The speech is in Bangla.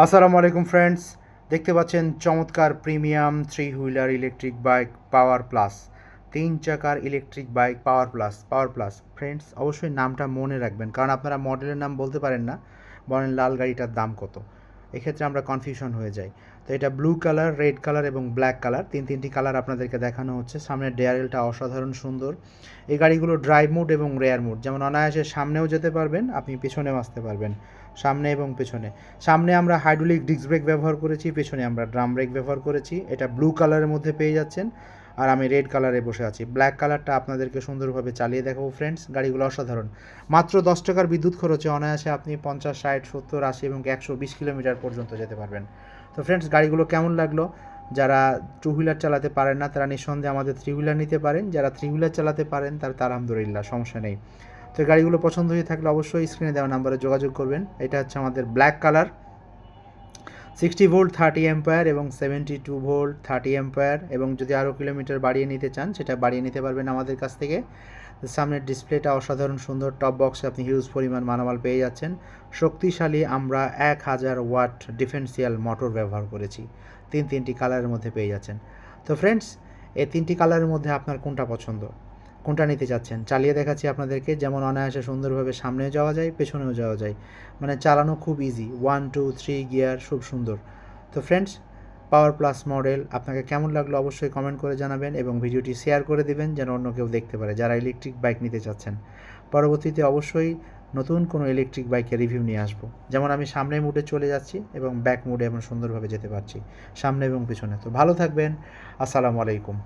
আসসালামু আলাইকুম ফ্রেন্ডস, দেখতে পাচ্ছেন চমৎকার premium three wheeler electric bike power plus. 3 চাকার electric bike power plus friends, অবশ্যই নামটা মনে রাখবেন, কারণ আপনারা মডেলের নাম বলতে পারেন না, বলেন লাল গাড়িটার দাম কত। এক্ষেত্রে আমরা কনফিউশন হয়ে যাই। তো এটা ব্লু কালার, রেড কালার এবং ব্ল্যাক কালার, তিনটি কালার আপনাদেরকে দেখানো হচ্ছে। সামনের ডেয়ারেলটা অসাধারণ সুন্দর। এই গাড়িগুলো ড্রাইভ মোড এবং রেয়ার মোড, যেমন অনায়াসে সামনেও যেতে পারবেন, আপনি পেছনেও আসতে পারবেন, সামনে এবং পেছনে। সামনে আমরা হাইড্রোলিক ডিস্ক ব্রেক ব্যবহার করেছি, পেছনে আমরা ড্রাম ব্রেক ব্যবহার করেছি। এটা ব্লু কালারের মধ্যে পেয়ে যাচ্ছেন, আর আমি রেড কালারে বসে আছি। ব্ল্যাক কালারটা আপনাদেরকে সুন্দরভাবে চালিয়ে দেখাবো ফ্রেন্ডস। গাড়িগুলো অসাধারণ। মাত্র 10 টাকার বিদ্যুৎ খরচে অনায়াসে আপনি 50, 60, 70, 80 এবং 120 কিলোমিটার পর্যন্ত যেতে পারবেন। তো ফ্রেন্ডস, গাড়িগুলো কেমন লাগলো? যারা টু হুইলার চালাতে পারেন না তারা নিঃসন্দেহে আমাদের থ্রি হুইলার নিতে পারেন। যারা থ্রি হুইলার চালাতে পারেন তার আলহামদুলিল্লাহ, সমস্যা নেই। তো গাড়িগুলো পছন্দ হয়ে থাকলে অবশ্যই স্ক্রিনে দেওয়া নাম্বারে যোগাযোগ করবেন। এটা হচ্ছে আমাদের ব্ল্যাক কালার, 60 ভোল্ট 30 অ্যাম্পায়ার এবং 72 ভোল্ট 30 অ্যাম্পায়ার, এবং যদি আরও কিলোমিটার বাড়িয়ে নিতে চান সেটা বাড়িয়ে নিতে পারবেন আমাদের কাছ থেকে। সামনের ডিসপ্লেটা অসাধারণ সুন্দর, টপ বক্সে আপনি হিউজ পরিমাণ মালামাল পেয়ে যাচ্ছেন। শক্তিশালী আমরা 1000 ওয়াট ডিফেন্সিয়াল মোটর ব্যবহার করেছি। তিনটি কালারের মধ্যে পেয়ে যাচ্ছেন। তো ফ্রেন্ডস, এই তিনটি কালারের মধ্যে আপনার কোনটা পছন্দ, কোনটা নিতে চাচ্ছেন চালিয়ে দেখাচ্ছি আপনাদেরকে। যেমন অনায়াসে সুন্দরভাবে সামনেও যাওয়া যায়, পেছনেও যাওয়া যায়, মানে চালানো খুব ইজি, 1, 2, 3 গিয়ার, খুব সুন্দর। তো ফ্রেন্ডস, পাওয়ার প্লাস মডেল আপনাকে কেমন লাগলো অবশ্যই কমেন্ট করে জানাবেন, এবং ভিডিওটি শেয়ার করে দেবেন যেন অন্য কেউ দেখতে পারে যারা ইলেকট্রিক বাইক নিতে চাচ্ছেন। পরবর্তীতে অবশ্যই নতুন কোনো ইলেকট্রিক বাইকের রিভিউ নিয়ে আসবো। যেমন আমি সামনের মুডে চলে যাচ্ছি এবং ব্যাক মুডে এমন সুন্দরভাবে যেতে পারছি, সামনে এবং পিছনে। তো ভালো থাকবেন। আসসালামু আলাইকুম।